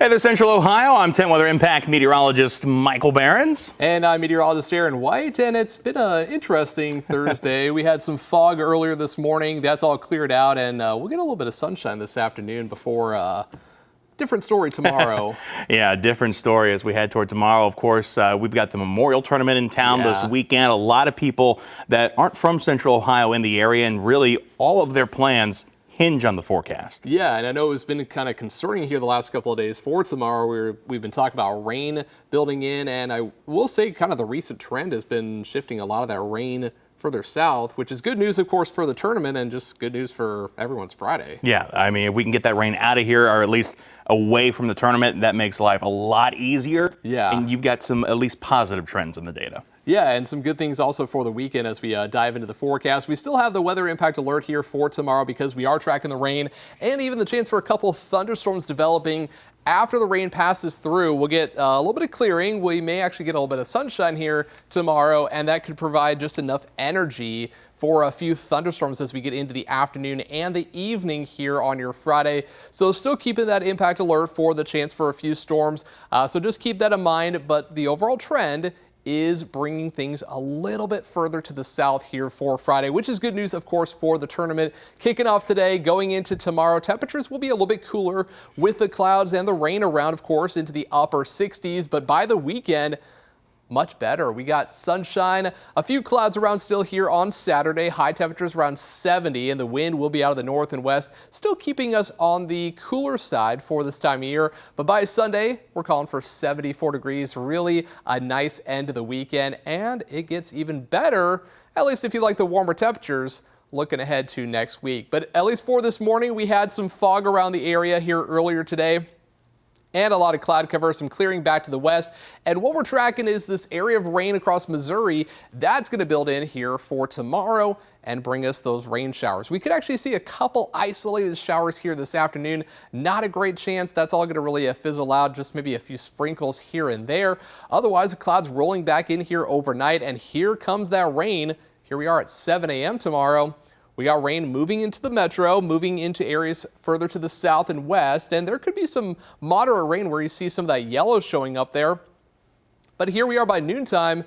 Hey there, Central Ohio. I'm 10 Weather Impact meteorologist Michael Behrens. And I'm meteorologist Aaron White, and it's been an interesting Thursday. We had some fog earlier this morning. That's all cleared out, and we'll get a little bit of sunshine this afternoon before different story tomorrow. Yeah, different story as we head toward tomorrow. Of course, we've got the Memorial Tournament in town this weekend. A lot of people that aren't from Central Ohio in the area, and really all of their plans hinge on the forecast. Yeah, and I know it's been kind of concerning here the last couple of days for tomorrow. We've been talking about rain building in, and I will say kind of the recent trend has been shifting a lot of that rain further south, which is good news, of course, for the tournament and just good news for everyone's Friday. Yeah, I mean, if we can get that rain out of here or at least away from the tournament, that makes life a lot easier. Yeah. And you've got some at least positive trends in the data. Yeah, and some good things also for the weekend as we dive into the forecast. We still have the weather impact alert here for tomorrow because we are tracking the rain and even the chance for a couple of thunderstorms developing. After the rain passes through, we'll get a little bit of clearing. We may actually get a little bit of sunshine here tomorrow, and that could provide just enough energy for a few thunderstorms as we get into the afternoon and the evening here on your Friday. So still keeping that impact alert for the chance for a few storms. So just keep that in mind, but the overall trend is bringing things a little bit further to the south here for Friday, which is good news, of course, for the tournament. Kicking off today, going into tomorrow, temperatures will be a little bit cooler with the clouds and the rain around, of course, into the upper 60s. But by the weekend, much better. We got sunshine, a few clouds around still here on Saturday. High temperatures around 70, and the wind will be out of the north and west, still keeping us on the cooler side for this time of year. But by Sunday, we're calling for 74 degrees. Really a nice end to the weekend, and it gets even better, at least if you like the warmer temperatures, looking ahead to next week. But at least for this morning, we had some fog around the area here earlier today, and a lot of cloud cover, some clearing back to the west. And what we're tracking is this area of rain across Missouri. That's going to build in here for tomorrow and bring us those rain showers. We could actually see a couple isolated showers here this afternoon. Not a great chance. That's all going to really fizzle out, just maybe a few sprinkles here and there. Otherwise, the clouds rolling back in here overnight, and here comes that rain. Here we are at 7 a.m. tomorrow. We got rain moving into the metro, moving into areas further to the south and west, and there could be some moderate rain where you see some of that yellow showing up there. But here we are by noontime,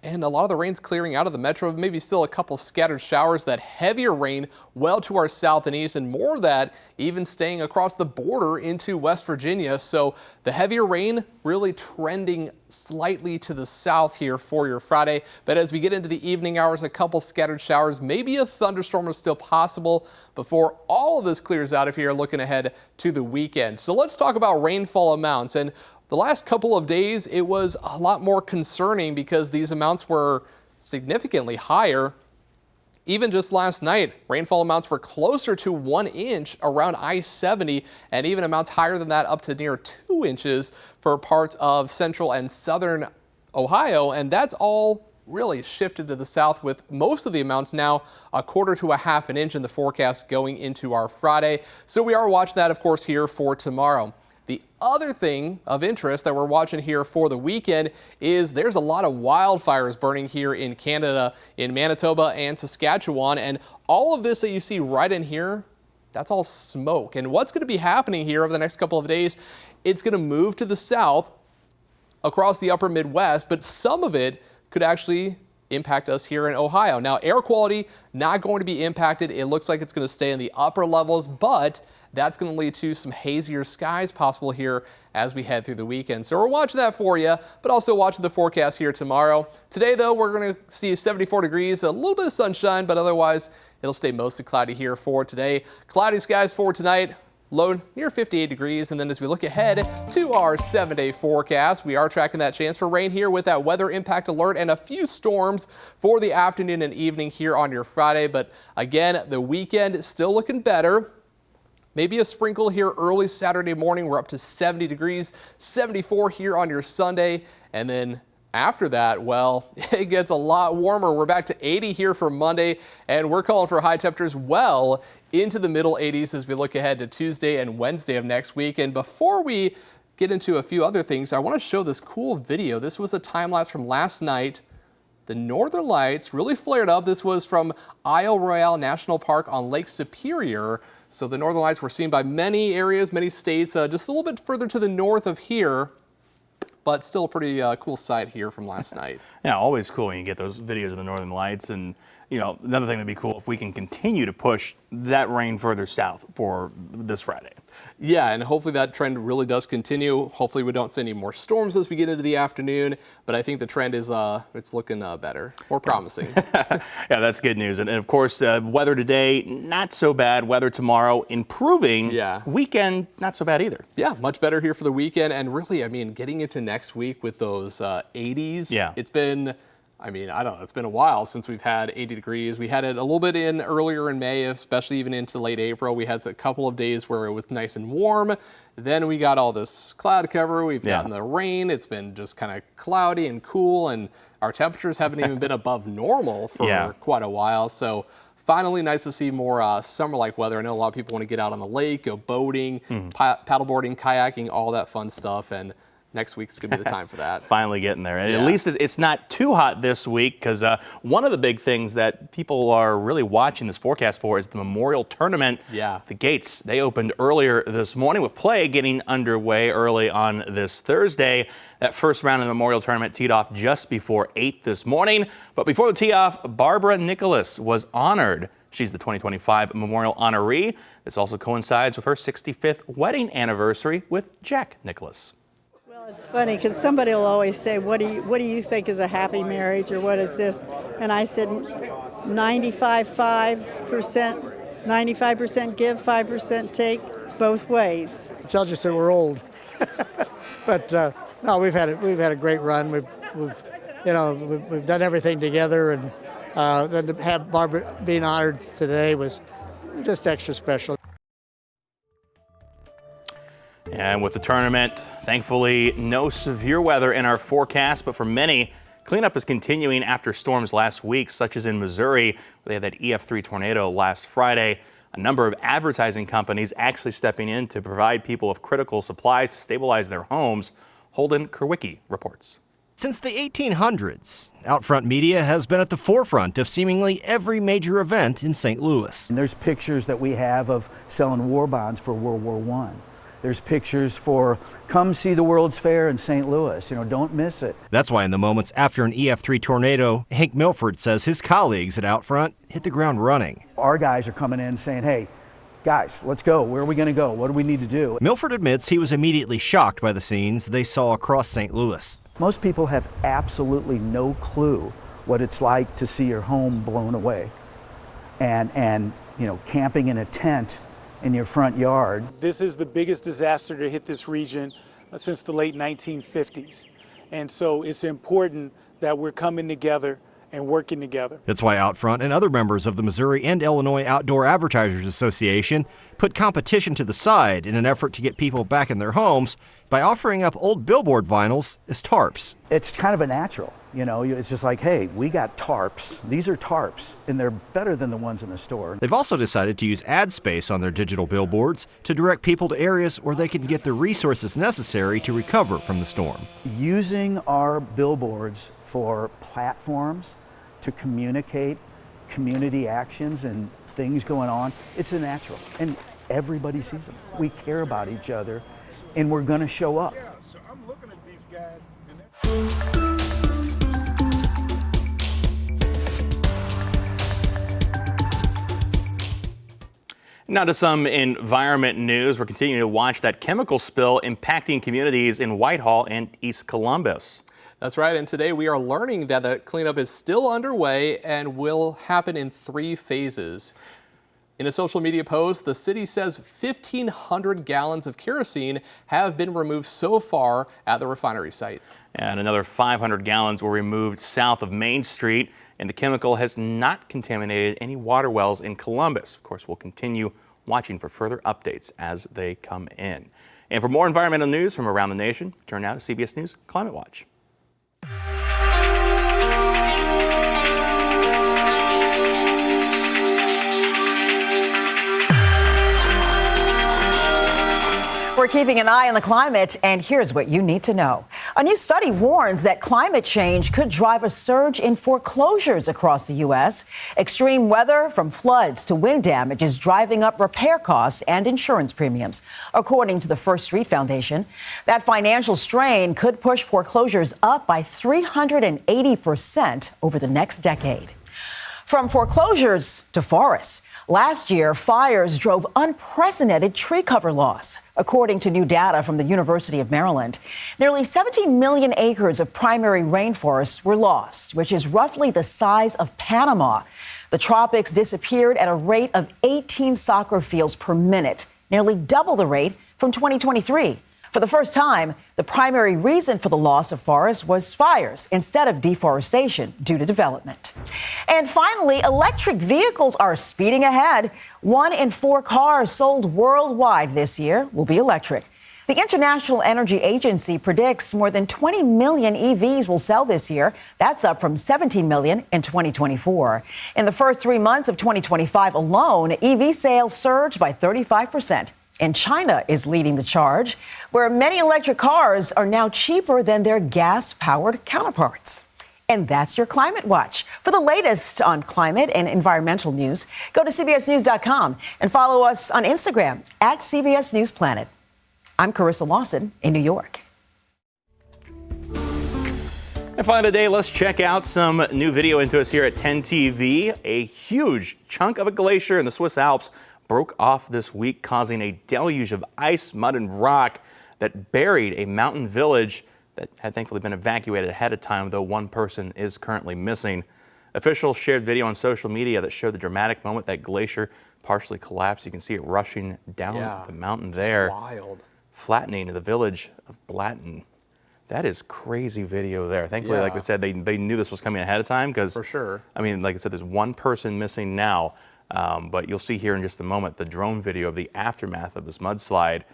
and a lot of the rain's clearing out of the metro, maybe still a couple scattered showers. That heavier rain well to our south and east, and more of that even staying across the border into West Virginia. So the heavier rain really trending slightly to the south here for your Friday. But as we get into the evening hours, a couple scattered showers, maybe a thunderstorm is still possible before all of this clears out of here, looking ahead to the weekend. So let's talk about rainfall amounts. And the last couple of days, it was a lot more concerning because these amounts were significantly higher. Even just last night, rainfall amounts were closer to 1 inch around I-70, and even amounts higher than that, up to near 2 inches for parts of central and southern Ohio. And that's all really shifted to the south, with most of the amounts now a quarter to a half an inch in the forecast going into our Friday. So we are watching that, of course, here for tomorrow. The other thing of interest that we're watching here for the weekend is there's a lot of wildfires burning here in Canada, in Manitoba and Saskatchewan. And all of this that you see right in here, that's all smoke. And what's going to be happening here over the next couple of days, it's going to move to the south across the upper Midwest, but some of it could actually impact us here in Ohio. Now, air quality not going to be impacted. It looks like it's going to stay in the upper levels, but that's going to lead to some hazier skies possible here as we head through the weekend. So we're watching that for you, but also watching the forecast here tomorrow. Today, though, we're going to see 74 degrees, a little bit of sunshine, but otherwise it'll stay mostly cloudy here for today. Cloudy skies for tonight. Low near 58 degrees. And then as we look ahead to our 7-day forecast, we are tracking that chance for rain here with that weather impact alert and a few storms for the afternoon and evening here on your Friday. But again, the weekend is still looking better. Maybe a sprinkle here early Saturday morning. We're up to 70 degrees, 74 here on your Sunday. And then after that, well, it gets a lot warmer. We're back to 80 here for Monday, and we're calling for high temperatures well into the middle 80s as we look ahead to Tuesday and Wednesday of next week. And before we get into a few other things, I want to show this cool video. This was a time lapse from last night. the northern lights really flared up. This was from Isle Royale National Park on Lake Superior. So the northern lights were seen by many areas, many states, just a little bit further to the north of here. But still a pretty cool sight here from last night. Yeah, always cool when you get those videos of the northern lights. And, you know, another thing that'd be cool if we can continue to push that rain further south for this Friday. Yeah, and hopefully that trend really does continue. Hopefully we don't see any more storms as we get into the afternoon, but I think the trend is it's looking better, more promising. Yeah, that's good news. And of course, weather today, not so bad. Weather tomorrow, improving. Yeah. Weekend, not so bad either. Yeah, much better here for the weekend. And really, I mean, getting into next week with those 80s, yeah. It's been, I mean, I don't know, it's been a while since we've had 80 degrees. We had it a little bit in earlier in May, especially even into late April. We had a couple of days where it was nice and warm. Then we got all this cloud cover. We've gotten the rain. It's been just kind of cloudy and cool, and our temperatures haven't even been above normal for quite a while. So finally, nice to see more summer-like weather. I know a lot of people want to get out on the lake, go boating, paddleboarding, kayaking, all that fun stuff. And next week's going to be the time for that. Finally getting there. And at least it's not too hot this week, because one of the big things that people are really watching this forecast for is the Memorial Tournament. Yeah. The gates, they opened earlier this morning with play getting underway early on this Thursday. That first round of the Memorial Tournament teed off just before 8 this morning. But before the tee-off, Barbara Nicholas was honored. She's the 2025 Memorial honoree. This also coincides with her 65th wedding anniversary with Jack Nicholas. Well, it's funny because somebody will always say, what do you think is a happy marriage, or what is this? And I said 95% give, 5% take, both ways. It tells us that we're old. But no, we've had a great run. We've done everything together, and then to have Barbara being honored today was just extra special. And with the tournament, thankfully, no severe weather in our forecast, but for many, cleanup is continuing after storms last week, such as in Missouri, where they had that EF3 tornado last Friday. A number of advertising companies actually stepping in to provide people with critical supplies to stabilize their homes. Holden Kerwicki reports. Since the 1800s, Outfront Media has been at the forefront of seemingly every major event in St. Louis. And there's pictures that we have of selling war bonds for World War I. There's pictures for come see the World's Fair in St. Louis. Don't miss it. That's why in the moments after an EF3 tornado, Hank Milford says his colleagues at Outfront hit the ground running. Our guys are coming in saying, hey, guys, let's go. Where are we going to go? What do we need to do? Milford admits he was immediately shocked by the scenes they saw across St. Louis. Most people have absolutely no clue what it's like to see your home blown away. And camping in a tent in your front yard. This is the biggest disaster to hit this region since the late 1950s. And so it's important that we're coming together and working together. That's why Outfront and other members of the Missouri and Illinois Outdoor Advertisers Association put competition to the side in an effort to get people back in their homes by offering up old billboard vinyls as tarps. It's kind of a natural, it's just like, hey, we got tarps. These are tarps, and they're better than the ones in the store. They've also decided to use ad space on their digital billboards to direct people to areas where they can get the resources necessary to recover from the storm. Using our billboards for platforms to communicate community actions and things going on, it's a natural, and everybody sees them. We care about each other, and we're going to show up. Yeah, so I'm looking at these guys. Now to some environment news. We're continuing to watch that chemical spill impacting communities in Whitehall and East Columbus. That's right, and today we are learning that the cleanup is still underway and will happen in 3 phases. In a social media post, the city says 1,500 gallons of kerosene have been removed so far at the refinery site. And another 500 gallons were removed south of Main Street, and the chemical has not contaminated any water wells in Columbus. Of course, we'll continue watching for further updates as they come in. And for more environmental news from around the nation, turn now to CBS News Climate Watch. We're keeping an eye on the climate, and here's what you need to know. A new study warns that climate change could drive a surge in foreclosures across the U.S. Extreme weather, from floods to wind damage, is driving up repair costs and insurance premiums, according to the First Street Foundation. That financial strain could push foreclosures up by 380% over the next decade. From foreclosures to forests. Last year, fires drove unprecedented tree cover loss, according to new data from the University of Maryland. Nearly 17 million acres of primary rainforests were lost, which is roughly the size of Panama. The tropics disappeared at a rate of 18 soccer fields per minute, nearly double the rate from 2023. For the first time, the primary reason for the loss of forests was fires instead of deforestation due to development. And finally, electric vehicles are speeding ahead. 1 in 4 cars sold worldwide this year will be electric. The International Energy Agency predicts more than 20 million EVs will sell this year. That's up from 17 million in 2024. In the first 3 months of 2025 alone, EV sales surged by 35%. And China is leading the charge, where many electric cars are now cheaper than their gas-powered counterparts. And that's your Climate Watch. For the latest on climate and environmental news, go to CBSNews.com and follow us on Instagram at CBS News Planet. I'm Carissa Lawson in New York. And finally today, let's check out some new video into us here at 10 TV. A huge chunk of a glacier in the Swiss Alps broke off this week, causing a deluge of ice, mud, and rock that buried a mountain village that had thankfully been evacuated ahead of time, though one person is currently missing. Officials shared video on social media that showed the dramatic moment that glacier partially collapsed. You can see it rushing down the mountain there, wild, flattening the village of Blatten. That is crazy video there. Thankfully, like I said, they knew this was coming ahead of time, because, for sure, I mean, like I said, there's one person missing now. But you'll see here in just a moment the drone video of the aftermath of this mudslide.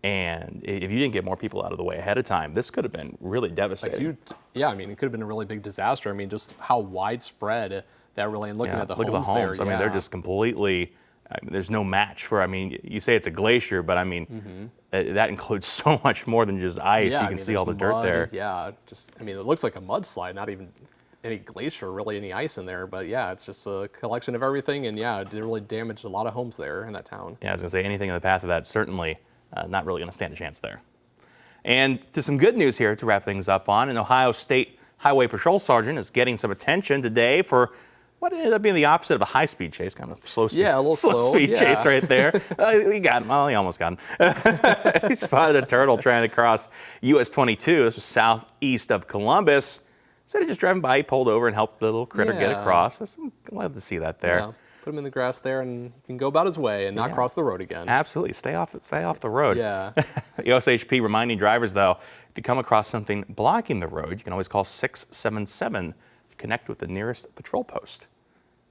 And if you didn't get more people out of the way ahead of time, this could have been really devastating. I mean, it could have been a really big disaster. I mean, just how widespread that really, and looking at the homes there. I mean, they're just completely, I mean, there's no match for, I mean, you say it's a glacier, but I mean, that includes so much more than just ice. You can see all the dirt there. Yeah, just, I mean, it looks like a mudslide, not even any glacier, really any ice in there, but yeah, it's just a collection of everything, and yeah, it really damaged a lot of homes there in that town. Yeah, I was gonna say, anything in the path of that, certainly not really gonna stand a chance there. And to some good news here to wrap things up on, an Ohio State Highway Patrol Sergeant is getting some attention today for what ended up being the opposite of a high-speed chase, kind of slow speed, a little slow speed chase right there. We got him. Well, he almost got him. He spotted a turtle trying to cross US 22. This was southeast of Columbus. Instead of just driving by, he pulled over and helped the little critter get across. I'm glad to see that there. Yeah. Put him in the grass there, and he can go about his way and not cross the road again. Absolutely. Stay off the road. Yeah. The OSHP reminding drivers, though, if you come across something blocking the road, you can always call 677 to connect with the nearest patrol post.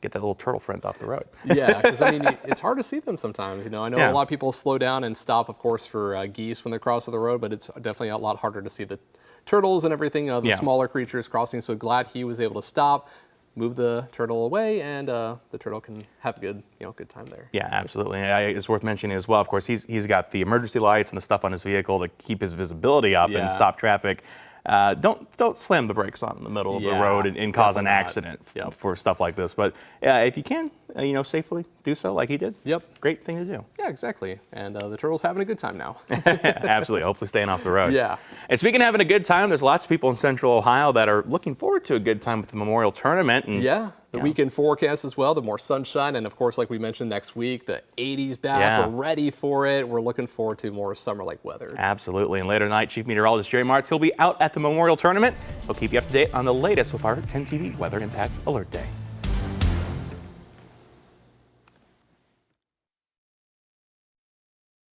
Get that little turtle friend off the road. Yeah, because I mean, it's hard to see them sometimes. You know, I know a lot of people slow down and stop, of course, for geese when they're crossing the road, but it's definitely a lot harder to see the turtles and everything, the smaller creatures crossing. So glad he was able to stop, move the turtle away, and the turtle can have a good, good time there. Yeah, absolutely. It's worth mentioning as well. Of course, he's got the emergency lights and the stuff on his vehicle to keep his visibility up and stop traffic. Don't slam the brakes on in the middle of the road and cause an accident for stuff like this. But if you can, safely do so like he did. Yep. Great thing to do. Yeah, exactly. And the turtle's having a good time now. Absolutely. Hopefully staying off the road. Yeah. And speaking of having a good time, there's lots of people in Central Ohio that are looking forward to a good time with the Memorial Tournament. And the weekend forecast as well, the more sunshine, and of course, like we mentioned, next week, the 80s back. We're ready for it. We're looking forward to more summer-like weather. Absolutely. And later tonight, Chief Meteorologist Jerry Martz, he'll be out at the Memorial Tournament. He'll keep you up to date on the latest with our 10 TV Weather Impact Alert Day.